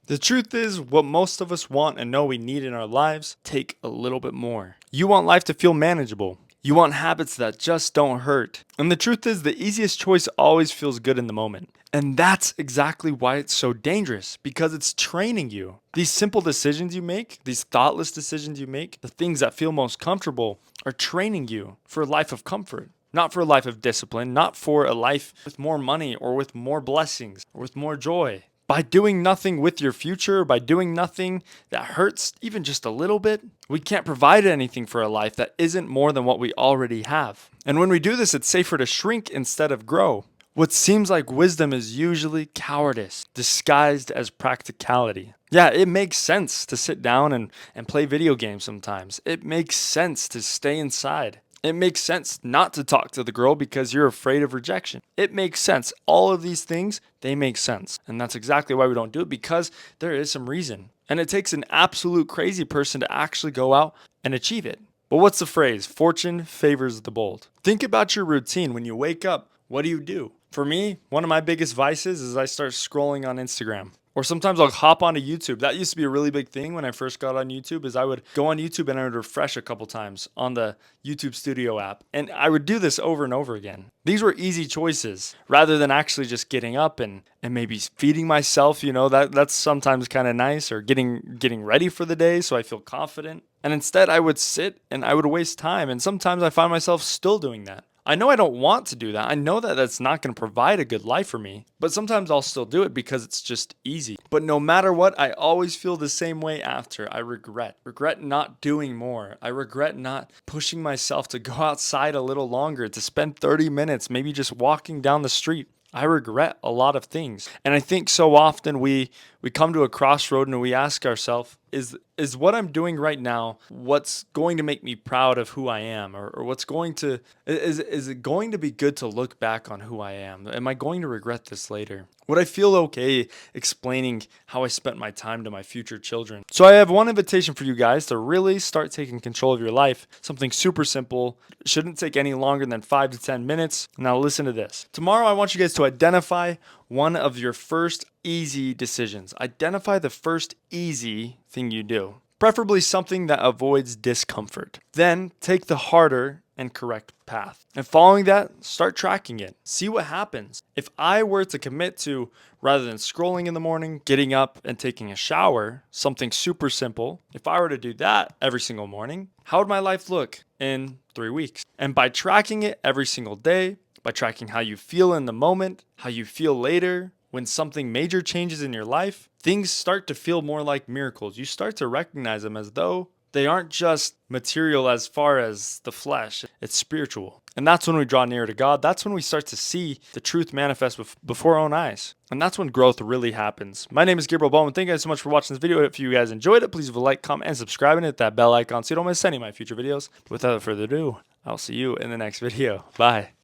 The truth is, what most of us want and know we need in our lives take a little bit more. You want life to feel manageable. You want habits that just don't hurt. And the truth is, the easiest choice always feels good in the moment. And that's exactly why it's so dangerous, because it's training you. These simple decisions you make, these thoughtless decisions you make, the things that feel most comfortable, are training you for a life of comfort. Not for a life of discipline, not for a life with more money or with more blessings or with more joy. By doing nothing with your future, by doing nothing that hurts even just a little bit, we can't provide anything for a life that isn't more than what we already have. And when we do this, it's safer to shrink instead of grow. What seems like wisdom is usually cowardice, disguised as practicality. Yeah, it makes sense to sit down and play video games sometimes. It makes sense to stay inside. It makes sense not to talk to the girl because you're afraid of rejection. It makes sense. All of these things, they make sense. And that's exactly why we don't do it, because there is some reason. And it takes an absolute crazy person to actually go out and achieve it. But what's the phrase? Fortune favors the bold. Think about your routine. When you wake up, what do you do? For me, one of my biggest vices is I start scrolling on Instagram. Or sometimes I'll hop onto YouTube. That used to be a really big thing when I first got on YouTube, is I would go on YouTube and I would refresh a couple times on the YouTube Studio app. And I would do this over and over again. These were easy choices rather than actually just getting up and maybe feeding myself, that's sometimes kind of nice, or getting ready for the day so I feel confident. And instead I would sit and I would waste time. And sometimes I find myself still doing that. I know I don't want to do that. I know that that's not going to provide a good life for me, but sometimes I'll still do it because it's just easy. But no matter what, I always feel the same way after. I regret not doing more. I regret not pushing myself to go outside a little longer, to spend 30 minutes, maybe just walking down the street. I regret a lot of things. And I think so often we come to a crossroad and we ask ourselves, is what I'm doing right now what's going to make me proud of who I am? Or what's going to is it going to be good to look back on who I am? Am I going to regret this later? Would I feel okay explaining how I spent my time to my future children? So I have one invitation for you guys to really start taking control of your life. Something super simple. Shouldn't take any longer than 5 to 10 minutes. Now listen to this. Tomorrow I want you guys to identify one of your first easy decisions. Identify the first easy thing you do, preferably something that avoids discomfort. Then take the harder and correct path. And following that, start tracking it. See what happens. If I were to commit to, rather than scrolling in the morning, getting up and taking a shower, something super simple, if I were to do that every single morning, how would my life look in 3 weeks? And by tracking it every single day, by tracking how you feel in the moment, how you feel later, when something major changes in your life, things start to feel more like miracles. You start to recognize them as though they aren't just material as far as the flesh, it's spiritual. And that's when we draw nearer to God. That's when we start to see the truth manifest before our own eyes. And that's when growth really happens. My name is Gabriel Bowman. Thank you guys so much for watching this video. If you guys enjoyed it, please leave a like, comment, and subscribe, and hit that bell icon so you don't miss any of my future videos. Without further ado, I'll see you in the next video. Bye.